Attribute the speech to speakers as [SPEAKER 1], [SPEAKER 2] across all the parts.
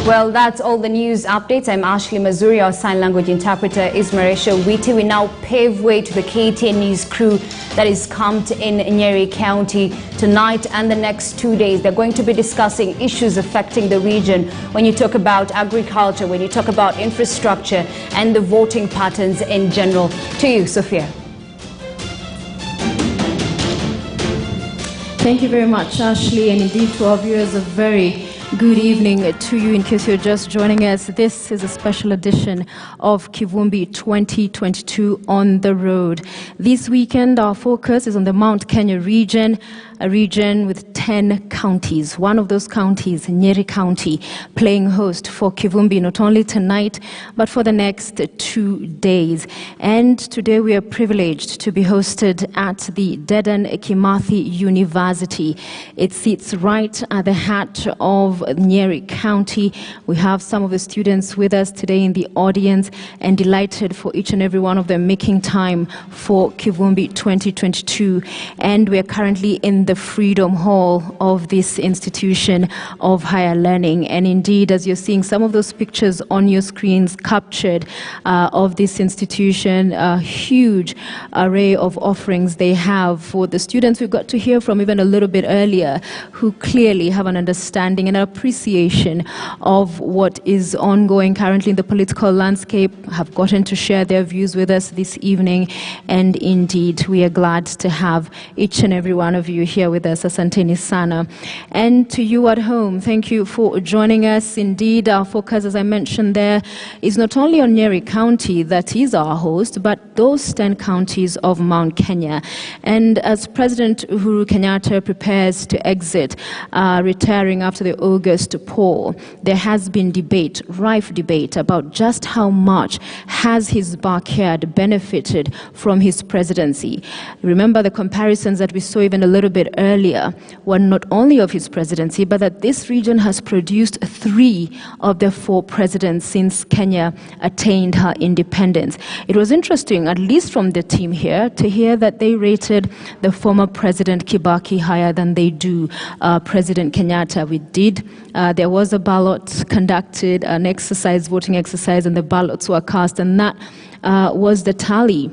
[SPEAKER 1] Well, that's all the news updates. I'm Ashley Mazuri. Our sign language interpreter is Marisha Witi. We now pave way to the KTN News crew that is camped in Nyeri County tonight and the next 2 days. They're going to be discussing issues affecting the region. When you talk about agriculture, when you talk about infrastructure and the voting patterns in general. To you, Sophia.
[SPEAKER 2] Thank you very much, Ashley, and indeed to our viewers, a very good evening to you. In case you're just joining us, this is a special edition of Kivumbi2022 on the road. This weekend, our focus is on the Mount Kenya region, a region with 10 counties. One of those counties, Nyeri County, playing host for Kivumbi not only tonight, but for the next 2 days. And today we are privileged to be hosted at the Dedan Kimathi University. It sits right at the heart of Nyeri County. We have some of the students with us today in the audience, and delighted for each and every one of them making time for Kivumbi 2022. And we are currently in the Freedom Hall of this institution of higher learning. And indeed, as you're seeing some of those pictures on your screens captured of this institution, a huge array of offerings they have for the students we've got to hear from even a little bit earlier, who clearly have an understanding and an appreciation of what is ongoing currently in the political landscape, have gotten to share their views with us this evening. And indeed, we are glad to have each and every one of you here with us. Asanteni sana. And to you at home, thank you for joining us. Indeed, our focus, as I mentioned there, is not only on Nyeri County, that is our host, but those 10 counties of Mount Kenya. And as President Uhuru Kenyatta prepares to exit, retiring after the August poll, there has been debate, rife debate, about just how much has his backyard benefited from his presidency. Remember, the comparisons that we saw even a little bit earlier were not only of his presidency, but that this region has produced 3 of the 4 presidents since Kenya attained her independence. It was interesting, at least from the team here, to hear that they rated the former President Kibaki higher than they do President Kenyatta. We did. There was a ballot conducted, an exercise, voting exercise, and the ballots were cast, and that was the tally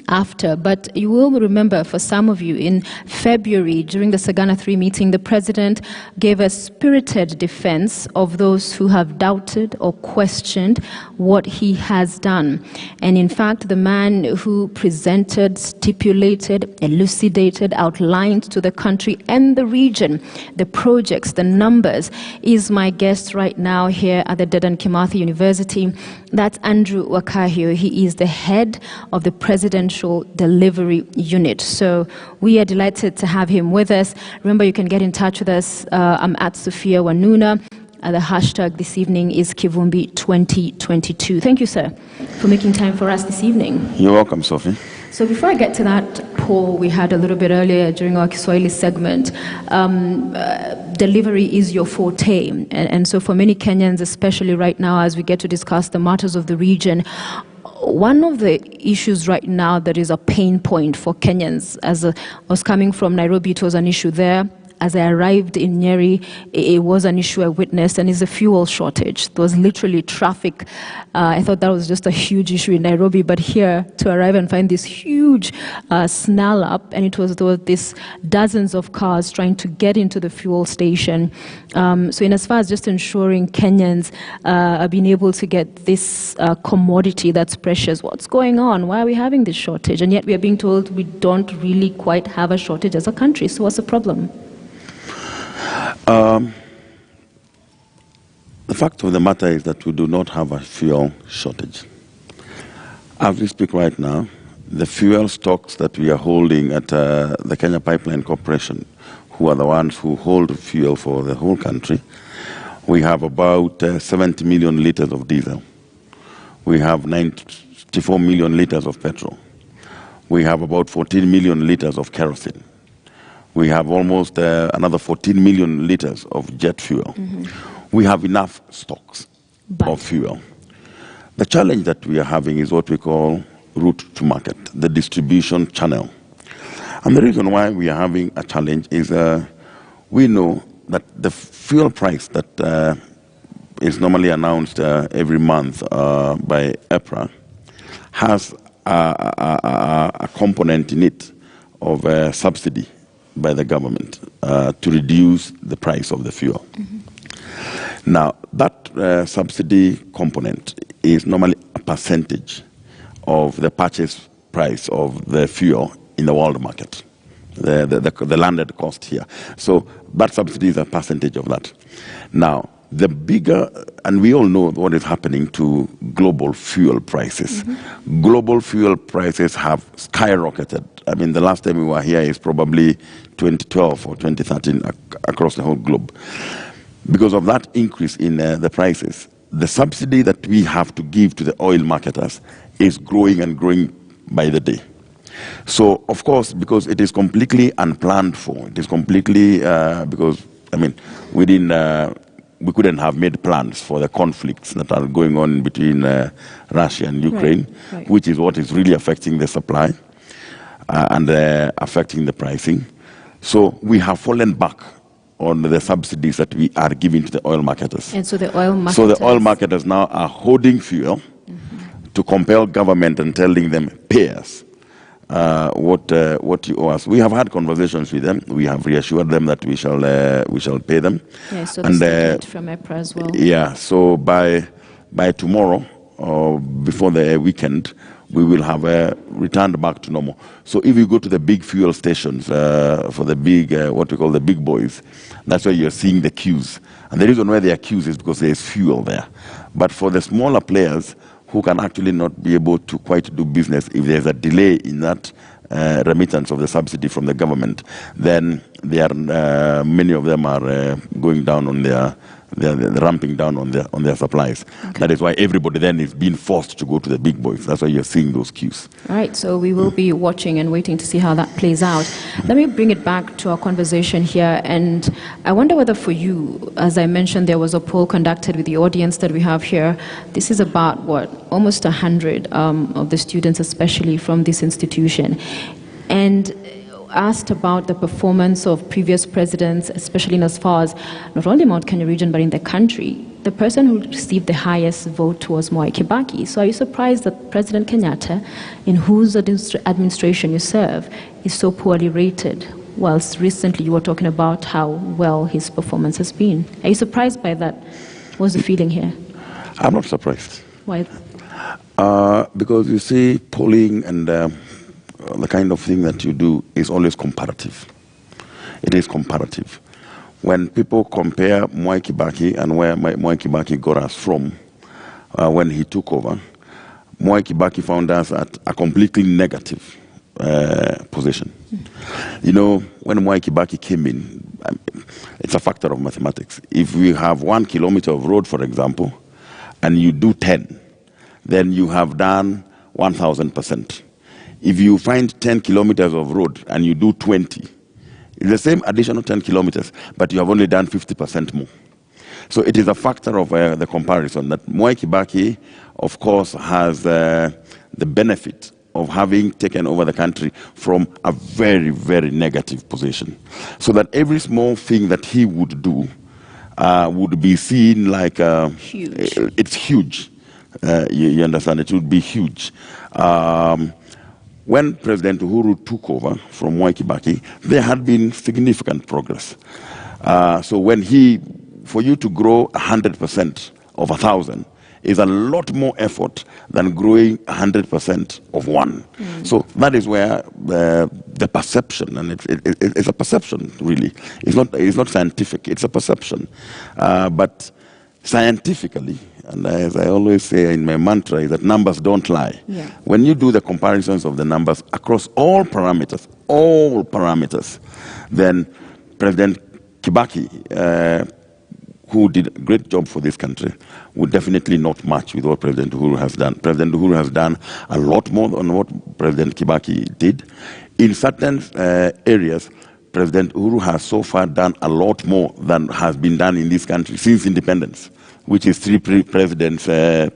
[SPEAKER 2] after. But you will remember, for some of you, in February, during the Sagana 3 meeting, the president gave a spirited defense of those who have doubted or questioned what he has done. And in fact, the man who presented, stipulated, elucidated, outlined to the country and the region the projects, the numbers, is my guest right now here at the Dedan Kimathi University. That's Andrew Wakahio. He is the head of the Presidential Delivery Unit. So we are delighted to have him with us. Remember, you can get in touch with us. I'm at Sophia Wanuna. The hashtag this evening is Kivumbi2022. Thank you, sir, for making time for us this evening.
[SPEAKER 3] You're welcome, Sophie.
[SPEAKER 2] So before I get to that poll we had a little bit earlier during our Kiswahili segment, delivery is your forte. And so for many Kenyans, especially right now, as we get to discuss the matters of the region, one of the issues right now that is a pain point for Kenyans, as I was coming from Nairobi, it was an issue there. As I arrived in Nyeri, it was an issue I witnessed, and it's a fuel shortage. There was literally traffic. I thought that was just a huge issue in Nairobi, but here, to arrive and find this huge snarl up, and there were these dozens of cars trying to get into the fuel station. So in as far as just ensuring Kenyans are being able to get this commodity that's precious, what's going on? Why are we having this shortage? And yet we are being told we don't really quite have a shortage as a country. So what's the problem?
[SPEAKER 3] The fact of the matter is that we do not have a fuel shortage. As we speak right now, the fuel stocks that we are holding at the Kenya Pipeline Corporation, who are the ones who hold fuel for the whole country, we have about 70 million liters of diesel. We have 94 million liters of petrol. We have about 14 million liters of kerosene. We have almost another 14 million liters of jet fuel. We have enough stocks of fuel. The challenge that we are having is what we call route to market, the distribution channel. And the reason why we are having a challenge is we know that the fuel price that is normally announced every month by April, has a component in it of a subsidy by the government to reduce the price of the fuel. Now, that subsidy component is normally a percentage of the purchase price of the fuel in the world market, the landed cost here. So that subsidy is a percentage of that. Now, the bigger, and we all know what is happening to global fuel prices. Global fuel prices have skyrocketed. I mean, the last time we were here is probably 2012 or 2013 across the whole globe. Because of that increase in the prices, the subsidy that we have to give to the oil marketers is growing and growing by the day. So, of course, because it is completely unplanned for, it is completely, because, I mean, we couldn't have made plans for the conflicts that are going on between Russia and Ukraine, right. Which is what is really affecting the supply and affecting the pricing. So we have fallen back on the subsidies that we are giving to the oil marketers.
[SPEAKER 2] And so the oil marketers...
[SPEAKER 3] So the oil marketers now are holding fuel to compel government and telling them, pay us what you owe us. We have had conversations with them. We have reassured them that we shall pay them.
[SPEAKER 2] Yeah, so the from EPRA as well.
[SPEAKER 3] Yeah, so by tomorrow or before the weekend, we will have returned back to normal. So if you go to the big fuel stations for the big, what we call the big boys, that's where you're seeing the queues. And the reason why they are queues is because there is fuel there. But for the smaller players who can actually not be able to quite do business, if there's a delay in that remittance of the subsidy from the government, then they are, many of them are going down on they're ramping down on their supplies. Okay. That is why everybody then is being forced to go to the big boys. That's why you're seeing those queues.
[SPEAKER 2] All right, so we will be watching and waiting to see how that plays out. Let me bring it back to our conversation here, and I wonder whether for you, as I mentioned, there was a poll conducted with the audience that we have here. This is about, what, almost 100 of the students, especially from this institution. And asked about the performance of previous presidents, especially in as far as not only Mount Kenya region, but in the country. The person who received the highest vote was Mwai Kibaki. So are you surprised that President Kenyatta, in whose administration you serve, is so poorly rated, whilst recently you were talking about how well his performance has been? Are you surprised by that? What's the feeling here?
[SPEAKER 3] I'm not surprised.
[SPEAKER 2] Why?
[SPEAKER 3] Because you see, polling and the kind of thing that you do is always comparative. It is comparative. When people compare Mwai Kibaki and where Mwai Kibaki got us from when he took over, Mwai Kibaki found us at a completely negative position. You know, when Mwai Kibaki came in, it's a factor of mathematics. If we have 1 kilometer of road, for example, and you do 10, then you have done 1,000%. If you find 10 kilometers of road and you do 20, it's the same additional 10 kilometers, but you have only done 50% more. So it is a factor of the comparison that Mwai Kibaki, of course, has the benefit of having taken over the country from a very, very negative position. So that every small thing that he would do would be seen like
[SPEAKER 2] huge.
[SPEAKER 3] It's huge. You understand? It would be huge. When President Uhuru took over from Mwai Kibaki, there had been significant progress. So when for you to grow 100% of 1,000 is a lot more effort than growing 100% of 1. So that is where the perception, and it's a perception really. It's not scientific, it's a perception. But scientifically, and as I always say in my mantra, is that numbers don't lie. Yeah. When you do the comparisons of the numbers across all parameters, then President Kibaki, who did a great job for this country, would definitely not match with what President Uhuru has done. President Uhuru has done a lot more than what President Kibaki did. In certain areas, President Uhuru has so far done a lot more than has been done in this country since independence. which is 3 presidents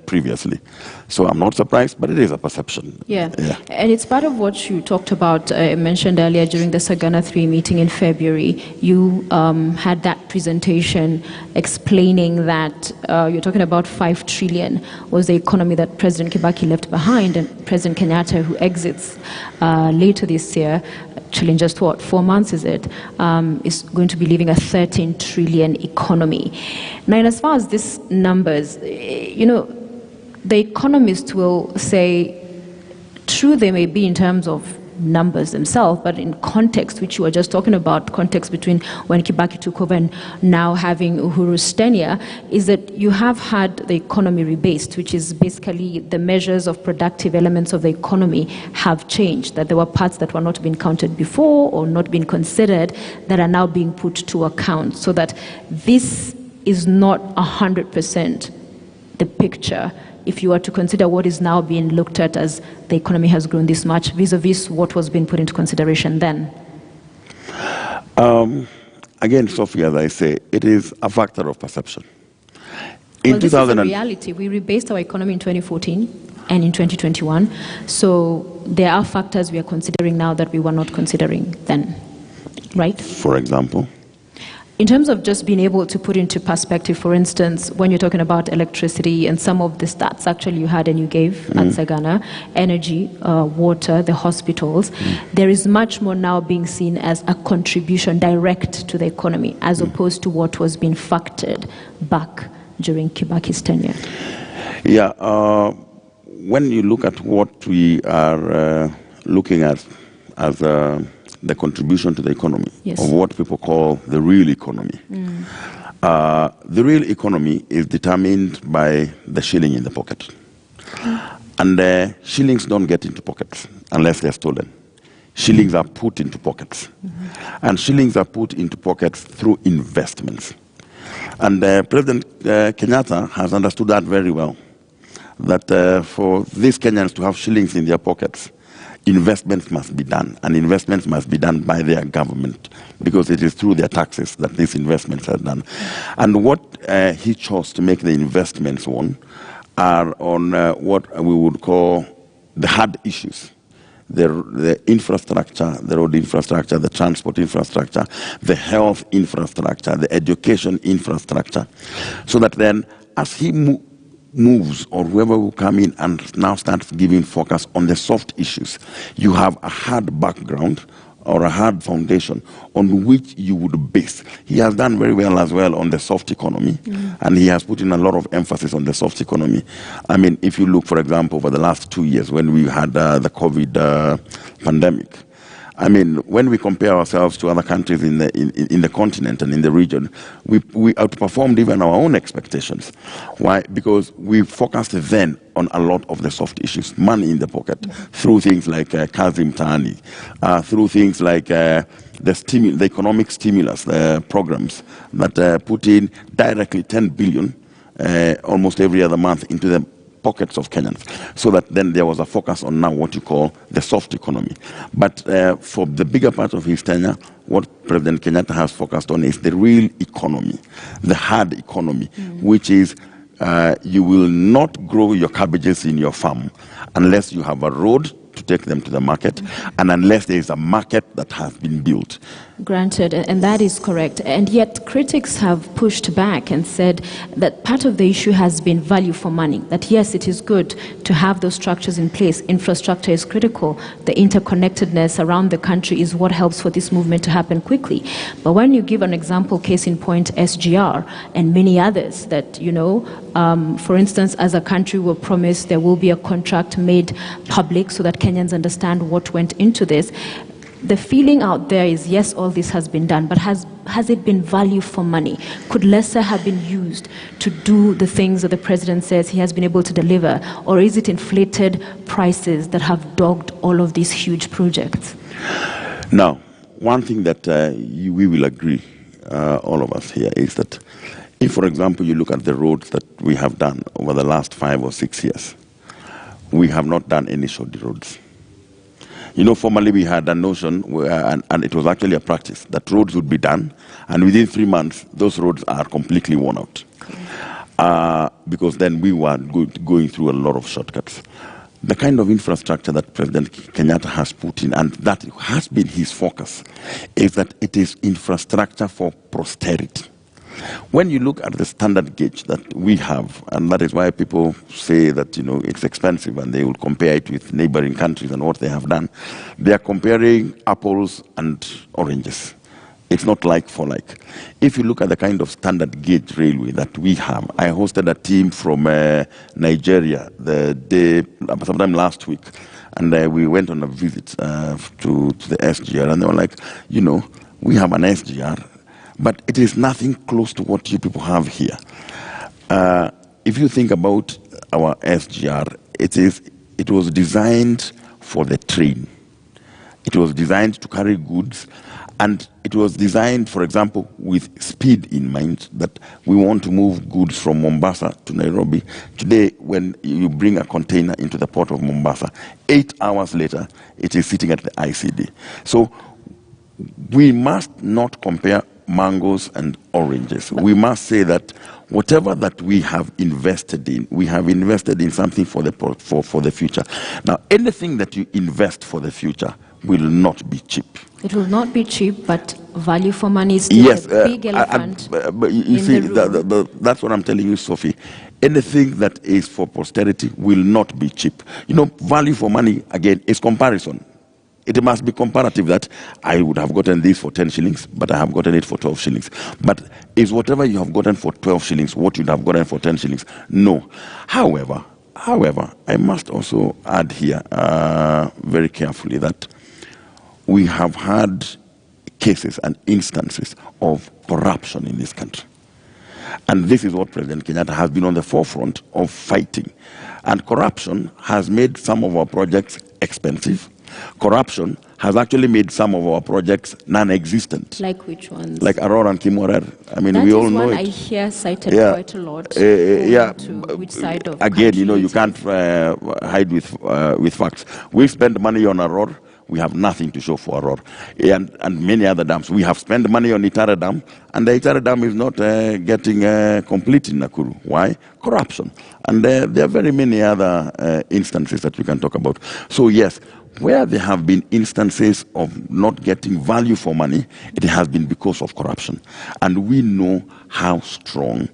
[SPEAKER 3] previously. So I'm not surprised, but it is a perception.
[SPEAKER 2] Yeah. And it's part of what you talked about, mentioned earlier during the Sagana 3 meeting in February. You had that presentation explaining that you're talking about 5 trillion was the economy that President Kibaki left behind, and President Kenyatta, who exits later this year, actually in just 4 months is going to be leaving a 13 trillion economy. Now, and as far as these numbers, the economists will say, true they may be in terms of numbers themselves, but in context, which you were just talking about, context between when Kibaki took over and now having Uhuru's tenure, is that you have had the economy rebased, which is basically the measures of productive elements of the economy have changed, that there were parts that were not being counted before or not being considered that are now being put to account, so that this is not 100% the picture if you are to consider what is now being looked at as the economy has grown this much vis-a-vis what was being put into consideration then?
[SPEAKER 3] Again, Sophie, as I say, it is a factor of perception.
[SPEAKER 2] Well, this is a reality. We rebased our economy in 2014 and in 2021. So there are factors we are considering now that we were not considering then, right?
[SPEAKER 3] For example?
[SPEAKER 2] In terms of just being able to put into perspective, for instance, when you're talking about electricity and some of the stats actually you had and you gave at Sagana, energy, water, the hospitals, there is much more now being seen as a contribution direct to the economy as opposed to what was being factored back during Kibaki's tenure.
[SPEAKER 3] Yeah, when you look at what we are looking at as the contribution to the economy, of what people call the real economy. The real economy is determined by the shilling in the pocket. And shillings don't get into pockets unless they're stolen. Shillings are put into pockets. And shillings are put into pockets through investments. And President Kenyatta has understood that very well, that for these Kenyans to have shillings in their pockets, investments must be done, and investments must be done by their government, because it is through their taxes that these investments are done. And what he chose to make the investments on are on what we would call the hard issues. The infrastructure, the road infrastructure, the transport infrastructure, the health infrastructure, the education infrastructure, so that then as he moves, or whoever will come in and now starts giving focus on the soft issues, you have a hard background or a hard foundation on which you would base. He has done very well as well on the soft economy, and he has put in a lot of emphasis on the soft economy. I mean, if you look, for example, over the last 2 years when we had the COVID pandemic, I mean, when we compare ourselves to other countries in the continent and in the region, we outperformed even our own expectations. Why? Because we focused then on a lot of the soft issues, money in the pocket, through things like Kazi Mtaani, through things like the economic stimulus programs that put in directly 10 billion almost every other month into the pockets of Kenyans, so that then there was a focus on now what you call the soft economy. But for the bigger part of his tenure, what President Kenyatta has focused on is the real economy, the hard economy, which is you will not grow your cabbages in your farm unless you have a road to take them to the market, and unless there is a market that has been built.
[SPEAKER 2] Granted, and that is correct. And yet critics have pushed back and said that part of the issue has been value for money, that yes, it is good to have those structures in place. Infrastructure is critical. The interconnectedness around the country is what helps for this movement to happen quickly. But when you give an example, case in point, SGR and many others that, for instance, as a country we're promised there will be a contract made public so that Kenyans understand what went into this. The feeling out there is, yes, all this has been done, but has it been value for money? Could lesser have been used to do the things that the president says he has been able to deliver? Or is it inflated prices that have dogged all of these huge projects?
[SPEAKER 3] Now, one thing that we will agree, all of us here, is that if, for example, you look at the roads that we have done over the last 5 or 6 years, we have not done any shoddy roads. Formerly we had a notion, and it was actually a practice, that roads would be done, and within 3 months, those roads are completely worn out. because then we were going through a lot of shortcuts. The kind of infrastructure that President Kenyatta has put in, and that has been his focus, is that it is infrastructure for posterity. When you look at the standard gauge that we have, and that is why people say that, it's expensive, and they will compare it with neighboring countries and what they have done, they are comparing apples and oranges. It's not like for like. If you look at the kind of standard gauge railway that we have, I hosted a team from Nigeria sometime last week, and we went on a visit to the SGR, and they were like, we have an SGR, but it is nothing close to what you people have here. If you think about our SGR, it was designed for the train. It was designed to carry goods, and it was designed, for example, with speed in mind, that we want to move goods from Mombasa to Nairobi. Today, when you bring a container into the port of Mombasa, 8 hours later, it is sitting at the ICD. So we must not compare mangoes and oranges. We must say that whatever that we have invested in, we have invested in something for the future. Now, anything that you invest for the future will not be cheap.
[SPEAKER 2] It will not be cheap, but value for money is still a big elephant.
[SPEAKER 3] But you see, that's what I'm telling you, Sophie. Anything that is for posterity will not be cheap. Value for money, again, is comparison. It must be comparative, that I would have gotten this for 10 shillings, but I have gotten it for 12 shillings. But is whatever you have gotten for 12 shillings what you'd have gotten for 10 shillings? No. However, I must also add here very carefully that we have had cases and instances of corruption in this country. And this is what President Kenyatta has been on the forefront of fighting. And corruption has made some of our projects expensive. Corruption has actually made some of our projects non-existent.
[SPEAKER 2] Like which ones?
[SPEAKER 3] Like Aurora and Kimorer. I mean,
[SPEAKER 2] that
[SPEAKER 3] we all know it.
[SPEAKER 2] I hear cited quite a lot. Which side of
[SPEAKER 3] again, you can't hide with facts. We spend money on Aurora. We have nothing to show for Aurora. And many other dams. We have spent money on Itara Dam, and the Itara Dam is not getting complete in Nakuru. Why? Corruption. And there are very many other instances that we can talk about. So yes, where there have been instances of not getting value for money, it has been because of corruption. And we know how strong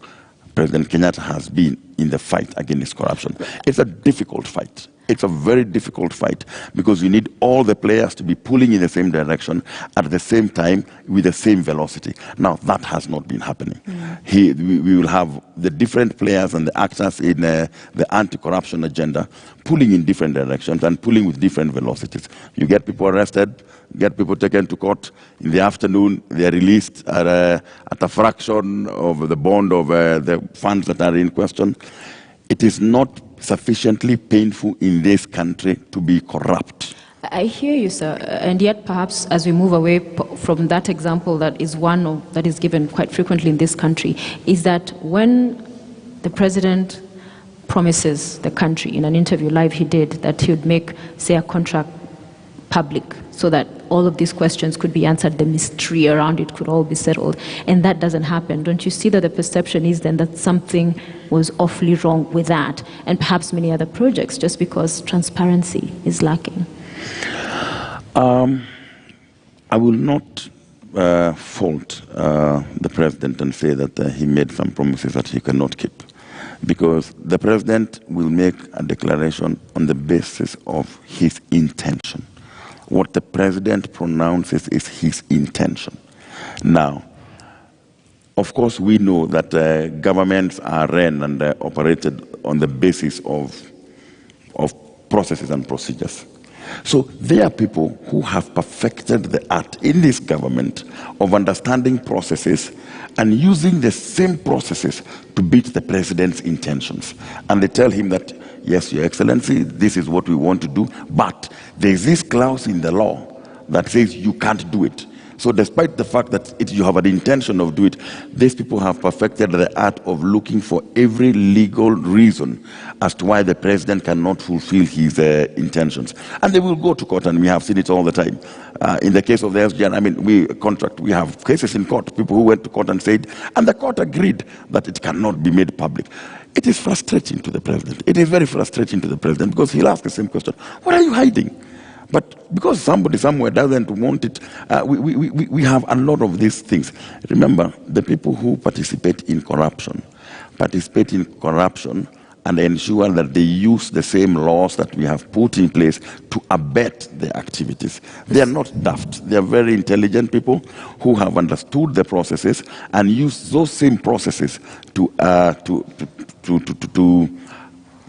[SPEAKER 3] President Kenyatta has been in the fight against corruption. It's a difficult fight. It's a very difficult fight, because you need all the players to be pulling in the same direction at the same time with the same velocity. Now, that has not been happening. We will have the different players and the actors in the anti-corruption agenda pulling in different directions and pulling with different velocities. You get people arrested, get people taken to court. In the afternoon, they are released at a fraction of the bond of the funds that are in question. It is not sufficiently painful in this country to be corrupt.
[SPEAKER 2] I hear you, sir, and yet perhaps as we move away from that example that is that is given quite frequently in this country, is that when the president promises the country, in an interview live he did, that he would make, say, a contract public so that all of these questions could be answered, the mystery around it could all be settled, and that doesn't happen. Don't you see that the perception is then that something was awfully wrong with that, and perhaps many other projects, just because transparency is lacking?
[SPEAKER 3] I will not fault the president and say that he made some promises that he cannot keep, because the president will make a declaration on the basis of his intention. What the president pronounces is his intention. Now, of course, we know that governments are run and operated on the basis of processes and procedures. So there are people who have perfected the art in this government of understanding processes and using the same processes to beat the president's intentions. And they tell him that, yes, Your Excellency, this is what we want to do, but there is this clause in the law that says you can't do it. So despite the fact that you have an intention of doing it, these people have perfected the art of looking for every legal reason as to why the president cannot fulfill his intentions. And they will go to court, and we have seen it all the time. In the case of the SGN, I mean, we have cases in court, people who went to court and said, and the court agreed that it cannot be made public. It is frustrating to the president. It is very frustrating to the president because he'll ask the same question. What are you hiding? But because somebody somewhere doesn't want it, we have a lot of these things. Remember, the people who participate in corruption and ensure that they use the same laws that we have put in place to abet their activities. They are not daft. They are very intelligent people who have understood the processes and use those same processes to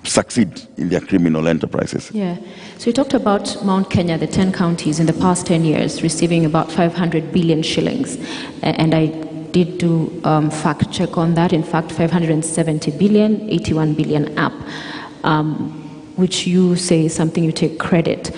[SPEAKER 3] succeed in their criminal enterprises.
[SPEAKER 2] Yeah. So you talked about Mount Kenya, the 10 counties in the past 10 years receiving about 500 billion shillings. And I did do fact check on that. In fact, 570 billion, 81 billion up, which you say is something you take credit.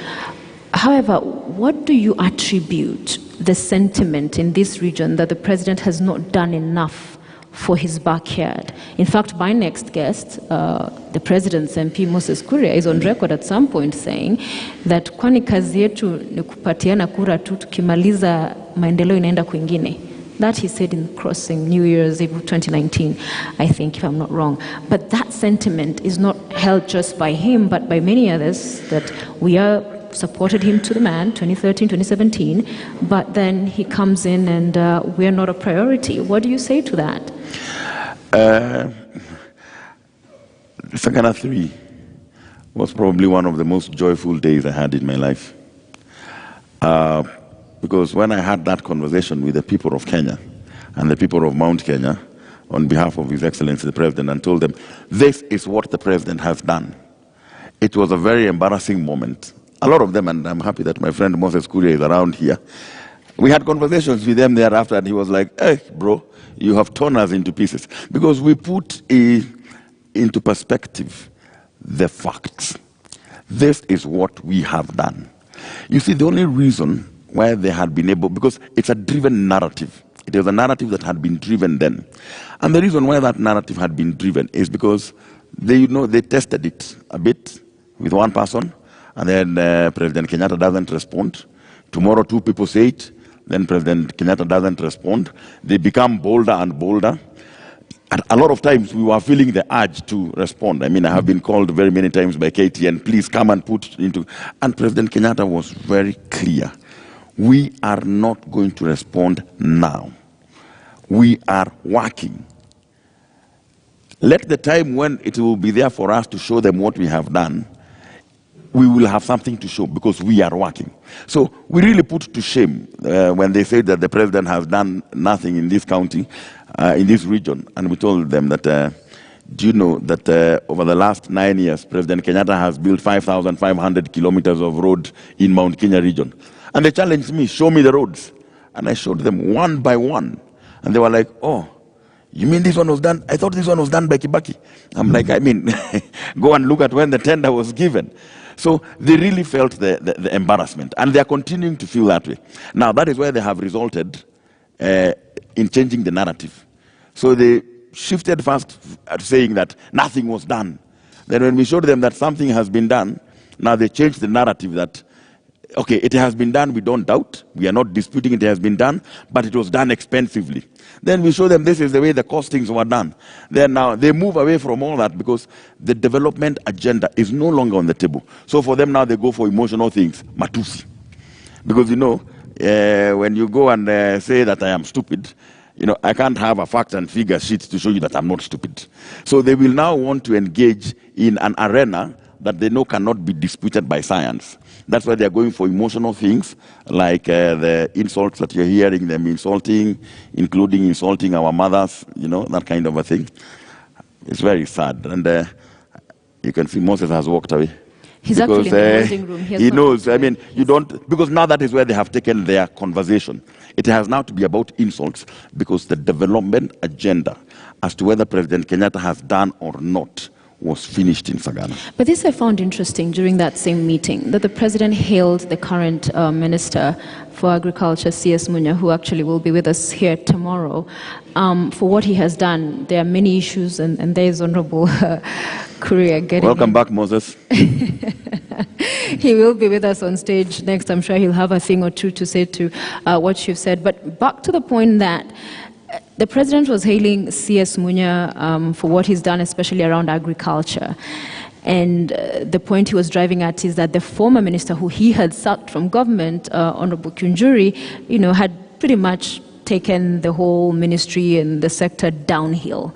[SPEAKER 2] However, what do you attribute the sentiment in this region that the president has not done enough for his backyard? In fact, my next guest, the president's MP Moses Kuria, is on record at some point saying that kwani kazi yetu ni kupatiana kura tu tukimaliza maendeleo inaenda kwingine. That he said in crossing New Year's Eve 2019, I think, if I'm not wrong. But that sentiment is not held just by him, but by many others, that we are supported him to the man, 2013, 2017, but then he comes in and we're not a priority. What do you say to that?
[SPEAKER 3] Sagana 3 was probably one of the most joyful days I had in my life. Because when I had that conversation with the people of Kenya and the people of Mount Kenya on behalf of His Excellency the President and told them, this is what the President has done. It was a very embarrassing moment. A lot of them, and I'm happy that my friend Moses Kuria is around here. We had conversations with them thereafter, and he was like, hey, bro, you have torn us into pieces. Because we put into perspective the facts. This is what we have done. You see, the only reason why they had been able, because it's a driven narrative. It was a narrative that had been driven then. And the reason why that narrative had been driven is because they tested it a bit with one person, and then President Kenyatta doesn't respond. Tomorrow 2 people say it, then President Kenyatta doesn't respond. They become bolder and bolder. And a lot of times we were feeling the urge to respond. I mean, I have been called very many times by KTN, please come and put into... And President Kenyatta was very clear. We are not going to respond now. We are working. Let the time when it will be there for us to show them what we have done, we will have something to show because we are working. So we really put to shame when they say that the president has done nothing in this county, in this region. And we told them that, do you know that over the last 9 years, President Kenyatta has built 5,500 kilometers of road in Mount Kenya region. And they challenged me, show me the roads. And I showed them one by one. And they were like, oh, you mean this one was done? I thought this one was done by Kibaki. I'm like, I mean, go and look at when the tender was given. So they really felt the embarrassment. And they are continuing to feel that way. Now, that is where they have resulted in changing the narrative. So they shifted first at saying that nothing was done. Then when we showed them that something has been done, now they changed the narrative that, okay, it has been done, we don't doubt. We are not disputing it has been done, but it was done expensively. Then we show them this is the way the costings were done. Then now they move away from all that because the development agenda is no longer on the table. So for them now they go for emotional things, matusi. Because you know, when you go and say that I am stupid, you know, I can't have a fact and figure sheet to show you that I'm not stupid. So they will now want to engage in an arena that they know cannot be disputed by science. That's why they're going for emotional things, like the insults that you're hearing them insulting, including insulting our mothers, you know, that kind of a thing. It's very sad. And you can see Moses has walked away.
[SPEAKER 2] He's because, actually in the holding room.
[SPEAKER 3] He knows. I mean, you don't, because now that is where they have taken their conversation. It has now to be about insults, because the development agenda as to whether President Kenyatta has done or not was finished in Sagana.
[SPEAKER 2] But this I found interesting during that same meeting, that the president hailed the current Minister for Agriculture, C.S. Munya, who actually will be with us here tomorrow, for what he has done. There are many issues, and there is Honorable Kuria getting...
[SPEAKER 3] Welcome back, Moses.
[SPEAKER 2] He will be with us on stage next. I'm sure he'll have a thing or two to say to what you've said. But back to the point that The president was hailing C.S. Munya for what he's done, especially around agriculture. And the point he was driving at is that the former minister who he had sacked from government, Honorable Kunjuri, had pretty much taken the whole ministry and the sector downhill.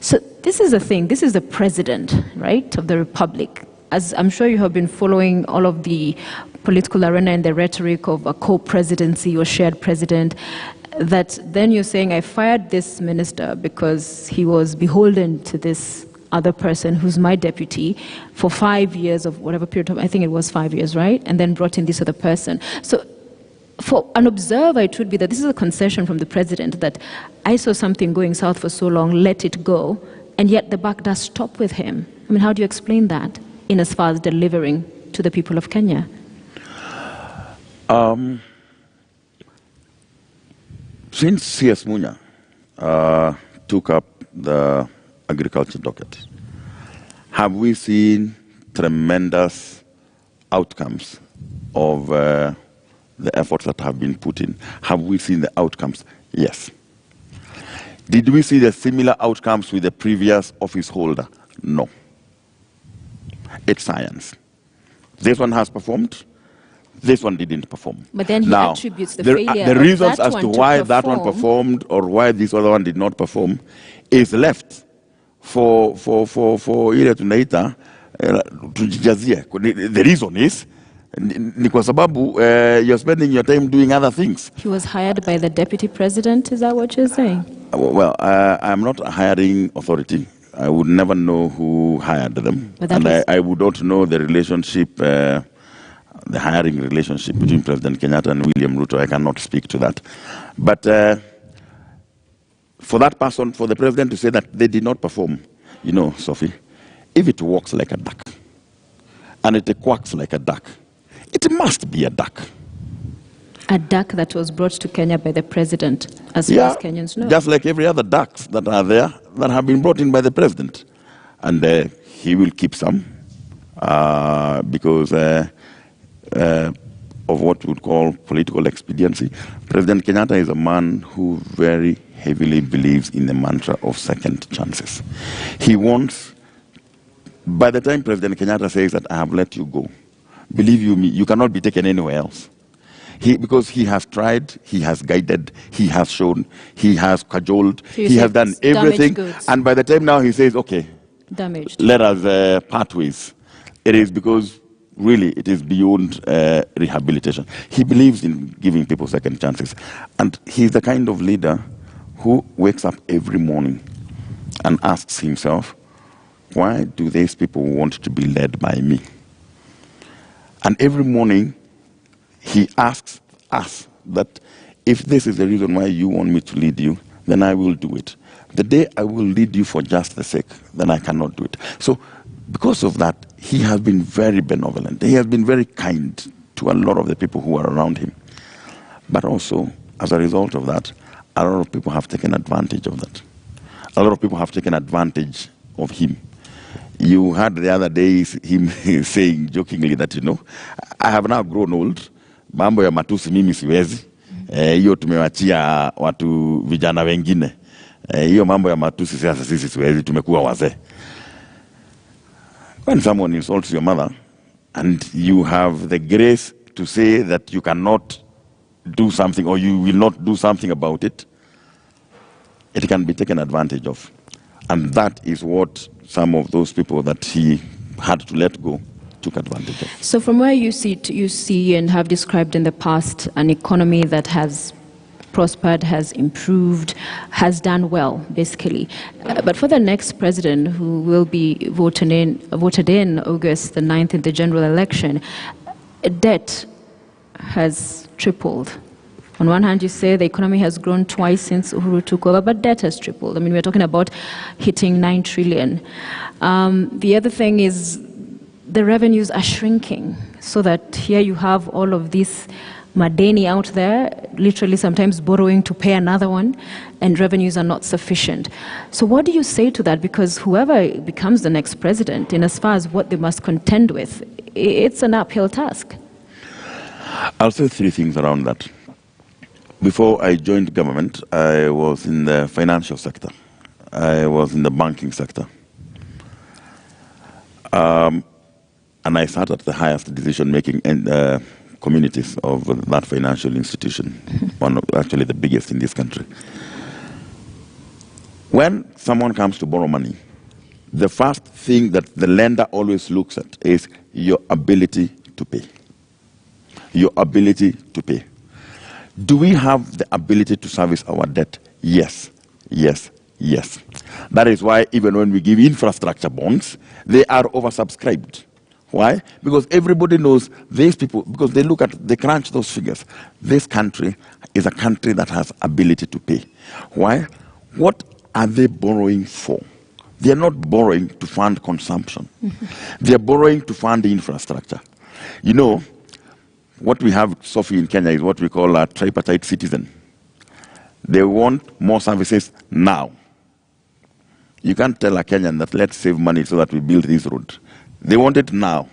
[SPEAKER 2] So this is the thing. This is the president, right, of the republic. As I'm sure you have been following all of the political arena and the rhetoric of a co-presidency or shared president, that then you're saying, I fired this minister because he was beholden to this other person who's my deputy for 5 years of whatever period of time, I think it was 5 years, right? And then brought in this other person. So for an observer, it would be that this is a concession from the president that I saw something going south for so long, let it go, and yet the buck does stop with him. I mean, how do you explain that in as far as delivering to the people of Kenya?
[SPEAKER 3] Since C.S. Munya took up the agriculture docket, have we seen tremendous outcomes of the efforts that have been put in? Have we seen the outcomes? Yes. Did we see the similar outcomes with the previous office holder? No. It's science. This one has performed. This one didn't perform.
[SPEAKER 2] But then he attributes the failure
[SPEAKER 3] the reasons
[SPEAKER 2] of that
[SPEAKER 3] as
[SPEAKER 2] one
[SPEAKER 3] to why
[SPEAKER 2] perform.
[SPEAKER 3] That one performed or why this other one did not perform is left for ile tunaita tujijazia. The reason is ni kwa sababu you're spending your time doing other things.
[SPEAKER 2] He was hired by the deputy president, is that what you're saying?
[SPEAKER 3] Well, I'm not a hiring authority. I would never know who hired them. And I would not know the relationship, the hiring relationship between President Kenyatta and William Ruto. I cannot speak to that. But for that person, for the president to say that they did not perform, you know, Sophie, if it walks like a duck and it quacks like a duck, it must be a duck.
[SPEAKER 2] A duck that was brought to Kenya by the president, as far as Kenyans know.
[SPEAKER 3] Just like every other ducks that are there that have been brought in by the president. And he will keep some because of what we would call political expediency. President Kenyatta is a man who very heavily believes in the mantra of second chances. He wants, by the time President Kenyatta says that I have let you go, believe you me, you cannot be taken anywhere else. Because he has tried, he has guided, he has shown, he has cajoled, so he has done everything. And by the time now he says, okay, let us part ways. It is because really it is beyond rehabilitation. He believes in giving people second chances. And he's the kind of leader who wakes up every morning and asks himself, why do these people want to be led by me? And every morning, he asks us that if this is the reason why you want me to lead you, then I will do it. The day I will lead you for just the sake, then I cannot do it. So because of that, he has been very benevolent. He has been very kind to a lot of the people who are around him. But also, as a result of that, a lot of people have taken advantage of that. A lot of people have taken advantage of him. You heard the other day him saying jokingly that, you know, I have now grown old. Mambo ya matusi mimi siwezi. Hiyo tumewachia watu vijana wengine. Hiyo mambo ya matusi sasa sisi siwezi, tumekuwa wazee. When someone insults your mother and you have the grace to say that you cannot do something or you will not do something about it, it can be taken advantage of. And that is what some of those people that he had to let go took advantage of.
[SPEAKER 2] So from where you see and have described in the past an economy that has prospered, has improved, has done well, basically. But for the next president who will be voted in August the 9th in the general election, debt has tripled. On one hand, you say the economy has grown twice since Uhuru took over, but debt has tripled. I mean, we're talking about hitting 9 trillion. The other thing is the revenues are shrinking, so that here you have all of this madeni out there, literally sometimes borrowing to pay another one, and revenues are not sufficient. So what do you say to that? Because whoever becomes the next president, in as far as what they must contend with, it's an uphill task.
[SPEAKER 3] I'll say 3 things around that. Before I joined government, I was in the financial sector. I was in the banking sector. And I sat at the highest decision-making communities of that financial institution, one of actually the biggest in this country. When someone comes to borrow money, the first thing that the lender always looks at is your ability to pay. Your ability to pay. Do we have the ability to service our debt? Yes, yes, yes. That is why even when we give infrastructure bonds, they are oversubscribed. Why? Because everybody knows these people, because they crunch those figures. This country is a country that has ability to pay. Why? What are they borrowing for? They are not borrowing to fund consumption. They are borrowing to fund the infrastructure. You know, what we have, Sophie, in Kenya is what we call a tripartite citizen. They want more services now. You can't tell a Kenyan that let's save money so that we build this road. They want it now.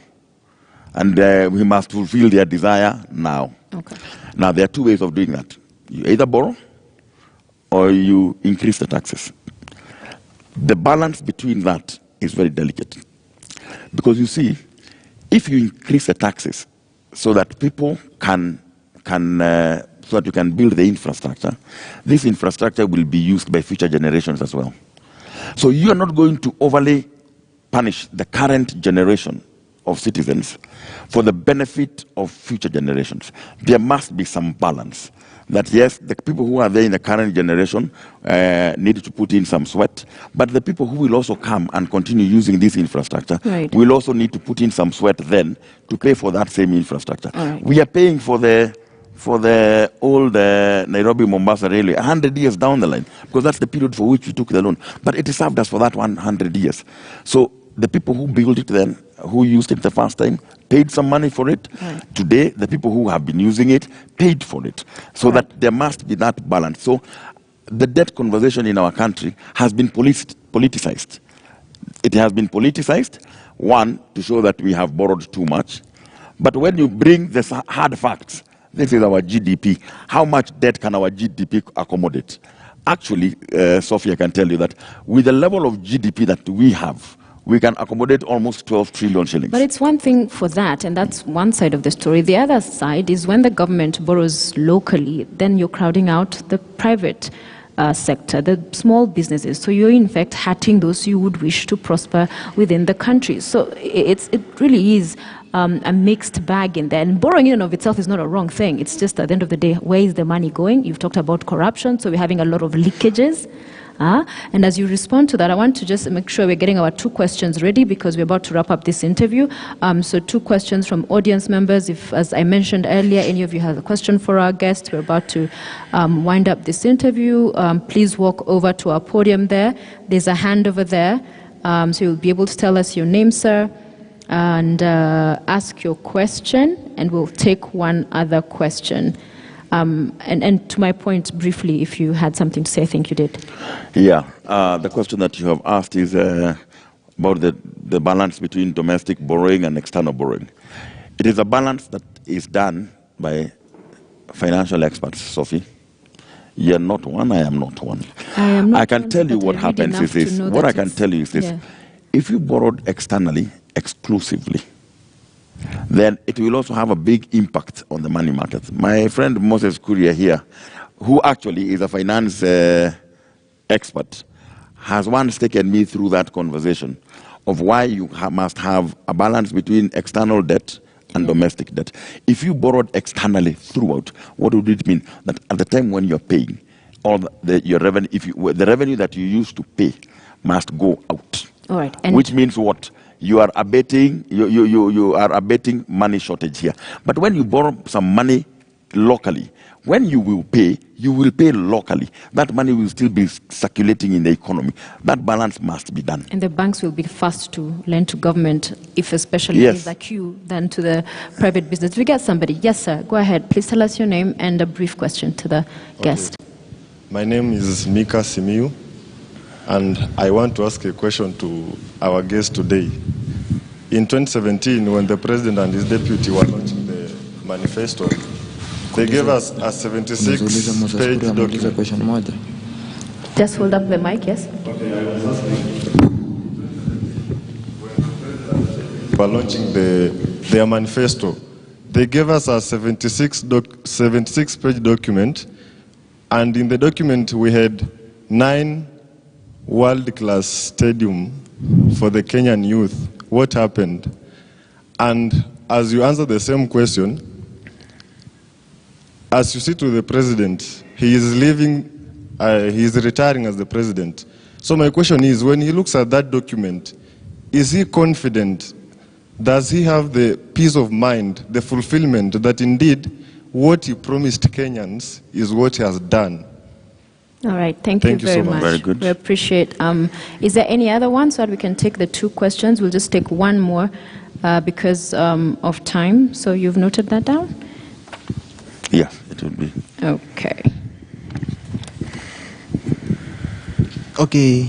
[SPEAKER 3] And we must fulfill their desire now. Okay. Now, there are two ways of doing that. You either borrow or you increase the taxes. The balance between that is very delicate. Because you see, if you increase the taxes so that people so that you can build the infrastructure, this infrastructure will be used by future generations as well. So you are not going to overly punish the current generation of citizens for the benefit of future generations. There must be some balance. That yes, the people who are there in the current generation need to put in some sweat, but the people who will also come and continue using this infrastructure will also need to put in some sweat then to pay for that same infrastructure. We are paying for the old Nairobi-Mombasa railway 100 years down the line, because that's the period for which we took the loan. But it served us for that 100 years. So the people who built it then, who used it the first time, paid some money for it. Today, the people who have been using it paid for it. So that there must be that balance. So the debt conversation in our country has been politicized. It has been politicized, one, to show that we have borrowed too much. But when you bring the hard facts, this is our GDP. How much debt can our GDP accommodate? Actually, Sophia can tell you that with the level of GDP that we have, we can accommodate almost 12 trillion shillings.
[SPEAKER 2] But it's one thing for that, and that's one side of the story. The other side is when the government borrows locally, then you're crowding out the private sector, the small businesses. So you're in fact hurting those you would wish to prosper within the country. So it really is a mixed bag in there. And borrowing in and of itself is not a wrong thing. It's just at the end of the day, where is the money going? You've talked about corruption, so we're having a lot of leakages. And as you respond to that, I want to just make sure we're getting our 2 questions ready, because we're about to wrap up this interview. So 2 questions from audience members. If, as I mentioned earlier, any of you have a question for our guest, we're about to wind up this interview. Please walk over to our podium there. There's a hand over there. So you'll be able to tell us your name, sir, and ask your question, and we'll take one other question. And to my point, briefly, if you had something to say, I think you did.
[SPEAKER 3] Yeah, the question that you have asked is about the balance between domestic borrowing and external borrowing. It is a balance that is done by financial experts, Sophie. You're not one, I am not one. I can tell you what happens is this. What I can tell you is this. Yeah. If you borrowed externally, exclusively, then it will also have a big impact on the money market. My friend Moses Kuria here, who actually is a finance expert, has once taken me through that conversation of why you must have a balance between external debt and domestic debt. If you borrowed externally throughout, what would it mean? That at the time when you're paying, all your revenue, the revenue that you used to pay must go out.
[SPEAKER 2] All right.
[SPEAKER 3] Which means what? You are abating, you are abating money shortage here. But when you borrow some money locally, when you will pay locally. That money will still be circulating in the economy. That balance must be done.
[SPEAKER 2] And the banks will be fast to lend to government, if especially there's a queue, than to the private business. We get somebody. Yes, sir. Go ahead. Please tell us your name and a brief question to the guest.
[SPEAKER 4] My name is Mika Simiu, and I want to ask a question to our guest today. In 2017, when the president and his deputy were launching the manifesto They gave us a 76-page document.
[SPEAKER 2] Just hold up the mic, yes?
[SPEAKER 4] Okay, I was asking. For launching their manifesto, they gave us a 76-page document, and in the document we had 9 world-class stadiums for the Kenyan youth. What happened? And as you answer the same question, as you sit with the president, he is leaving, he is retiring as the president. So my question is, when he looks at that document, is he confident? Does he have the peace of mind, the fulfillment that indeed what he promised Kenyans is what he has done?
[SPEAKER 2] All right, thank you very
[SPEAKER 4] so
[SPEAKER 2] much.
[SPEAKER 3] Very good.
[SPEAKER 2] We appreciate. Is there any other one so that we can take the 2 questions? We'll just take one more because of time. So you've noted that down?
[SPEAKER 3] Yes, it will be.
[SPEAKER 2] Okay.
[SPEAKER 5] Okay,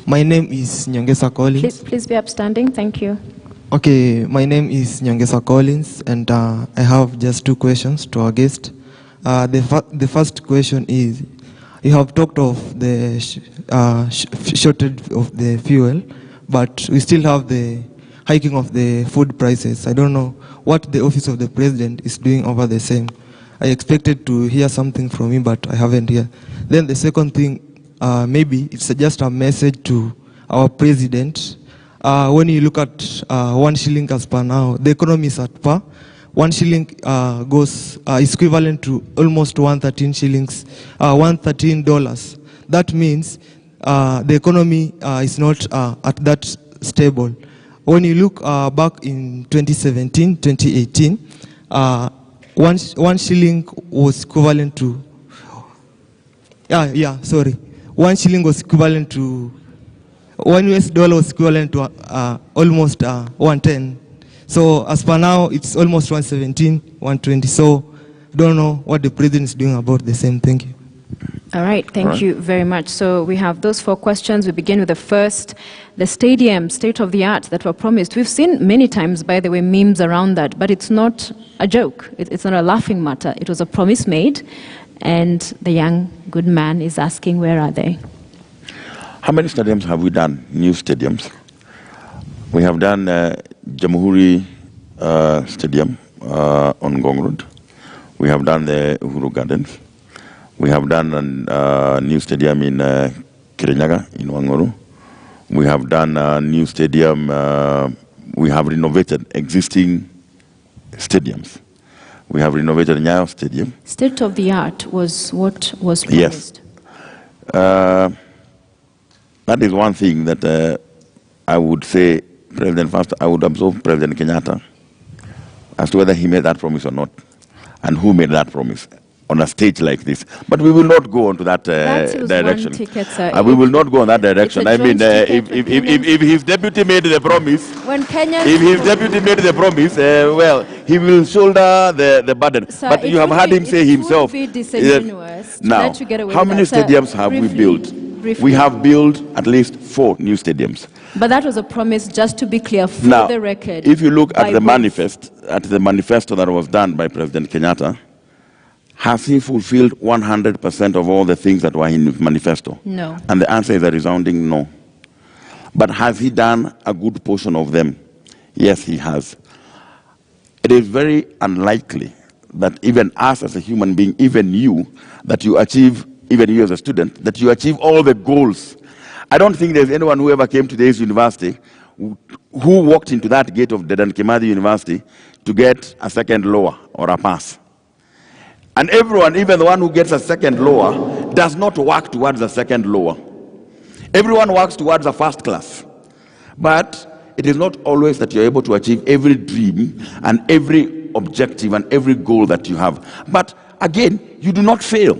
[SPEAKER 5] my name is Nyongesa Collins.
[SPEAKER 2] Please be upstanding. Thank you.
[SPEAKER 5] Okay, my name is Nyongesa Collins, and I have just 2 questions to our guest. The first question is, you have talked of the shortage of the fuel, but we still have the hiking of the food prices. I don't know what the office of the president is doing over the same. I expected to hear something from him, but I haven't here. Then the second thing, maybe it's just a message to our president. When you look at 1 shilling as per now, the economy is at par. 1 shilling is equivalent to almost 113 shillings, $113. That means the economy is not at that stable. When you look back in 2017, 2018, 1 shilling was equivalent to 1 shilling was equivalent to $1 was equivalent to almost 110. So as per now, it's almost 117, 120. So don't know what the president is doing about the same. Thank you.
[SPEAKER 2] All right, thank you very much. So we have those 4 questions. We begin with the first, the stadium, state of the art that were promised. We've seen many times, by the way, memes around that, but it's not a joke. It's not a laughing matter. It was a promise made, and the young good man is asking, where are they?
[SPEAKER 3] How many stadiums have we done, new stadiums? We have done Jamhuri Stadium on Ngong Road. We have done the Uhuru Gardens. We have done a new stadium in Kirinyaga, in Wanguru. We have done a new stadium. We have renovated existing stadiums. We have renovated Nyayo Stadium.
[SPEAKER 2] State of the art was what was promised?
[SPEAKER 3] Yes. That is one thing that I would say, I would absolve President Kenyatta as to whether he made that promise or not, and who made that promise on a stage like this. But we will not go on to that direction. We will not go on that direction. I mean, if his deputy made the promise, well, he will shoulder the burden.
[SPEAKER 2] Sir,
[SPEAKER 3] but you have heard him say himself. Now, how many stadiums have we built? We have built at least 4 new stadiums.
[SPEAKER 2] But that was a promise, just to be clear, for the record.
[SPEAKER 3] If you look at the manifesto that was done by President Kenyatta, has he fulfilled 100% of all the things that were in his manifesto?
[SPEAKER 2] No.
[SPEAKER 3] And the answer is a resounding no. But has he done a good portion of them? Yes, he has. It is very unlikely that even us as a human being, even you, that you achieve, even you as a student, that you achieve all the goals. I don't think there's anyone who ever came to this university who walked into that gate of Dedan Kimathi University to get a second lower or a pass. And everyone, even the one who gets a second lower, does not work towards a second lower. Everyone works towards a first class. But it is not always that you're able to achieve every dream and every objective and every goal that you have. But again, you do not fail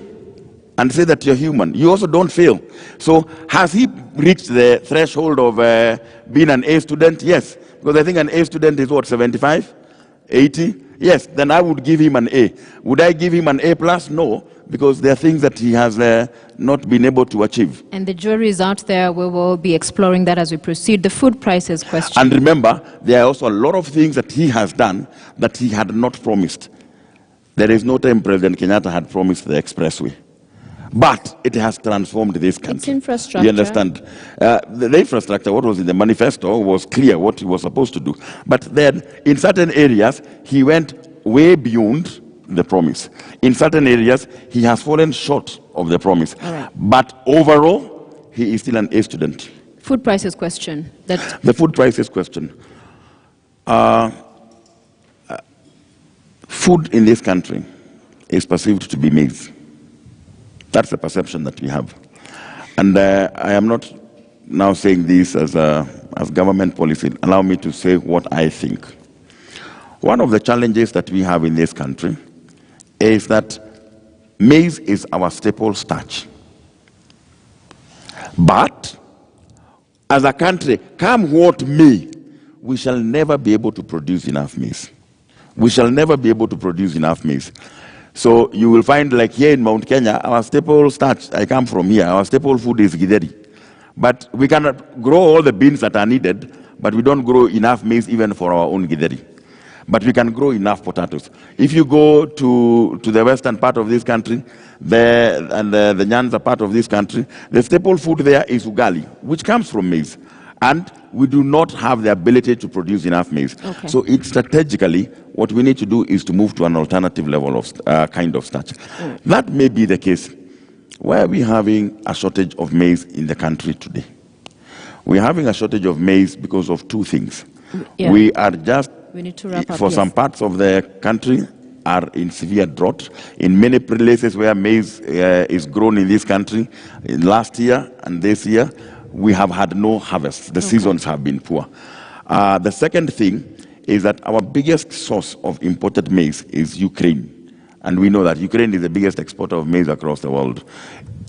[SPEAKER 3] and say that you're human. You also don't fail. So has he reached the threshold of being an A student? Yes. Because I think an A student is what, 75? 80? Yes, then I would give him an A. Would I give him an A plus? No, because there are things that he has not been able to achieve.
[SPEAKER 2] And the jury is out there. We will be exploring that as we proceed. The food prices question.
[SPEAKER 3] And remember, there are also a lot of things that he has done that he had not promised. There is no time President Kenyatta had promised the expressway. But it has transformed this country.
[SPEAKER 2] It's infrastructure.
[SPEAKER 3] You understand? The infrastructure, what was in the manifesto, was clear what he was supposed to do. But then, in certain areas, he went way beyond the promise. In certain areas, he has fallen short of the promise.
[SPEAKER 2] All right.
[SPEAKER 3] But overall, he is still an A student.
[SPEAKER 2] Food prices question.
[SPEAKER 3] The food prices question. Food in this country is perceived to be maize. That's the perception that we have. And I am not now saying this as government policy. Allow me to say what I think. One of the challenges that we have in this country is that maize is our staple starch. But as a country, come what may, we shall never be able to produce enough maize. We shall never be able to produce enough maize. So you will find, like here in Mount Kenya, our staple starch, I come from here, our staple food is githeri. But we cannot grow all the beans that are needed, but we don't grow enough maize even for our own githeri. But we can grow enough potatoes. If you go to the western part of this country, the Nyanza part of this country, the staple food there is ugali, which comes from maize. And we do not have the ability to produce enough maize.
[SPEAKER 2] Okay.
[SPEAKER 3] So strategically, what we need to do is to move to an alternative level of kind of starch. That may be the case. Why are we having a shortage of maize in the country today? We're having a shortage of maize because of two things.
[SPEAKER 2] Yeah.
[SPEAKER 3] We are just,
[SPEAKER 2] We need to wrap up,
[SPEAKER 3] for some parts of the country, are in severe drought. In many places where maize is grown in this country, in last year and this year, we have had no harvest. The seasons have been poor. The second thing is that our biggest source of imported maize is Ukraine. And we know that Ukraine is the biggest exporter of maize across the world.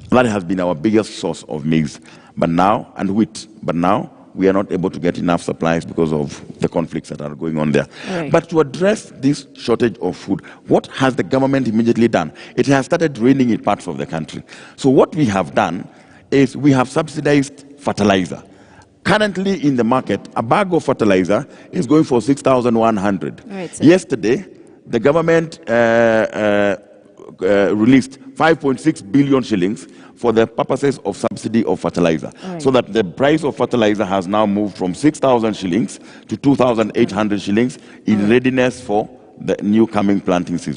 [SPEAKER 3] That has been our biggest source of maize, and wheat. But now, we are not able to get enough supplies because of the conflicts that are going on there.
[SPEAKER 2] Right.
[SPEAKER 3] But to address this shortage of food, what has the government immediately done? It has started raining in parts of the country. So what we have done is we have subsidized fertilizer. Currently in the market, a bag of fertilizer is going for 6,100.
[SPEAKER 2] Right,
[SPEAKER 3] Yesterday, the government released 5.6 billion shillings for the purposes of subsidy of fertilizer.
[SPEAKER 2] Right.
[SPEAKER 3] So that the price of fertilizer has now moved from 6,000 shillings to 2,800 shillings in readiness for the new coming planting season.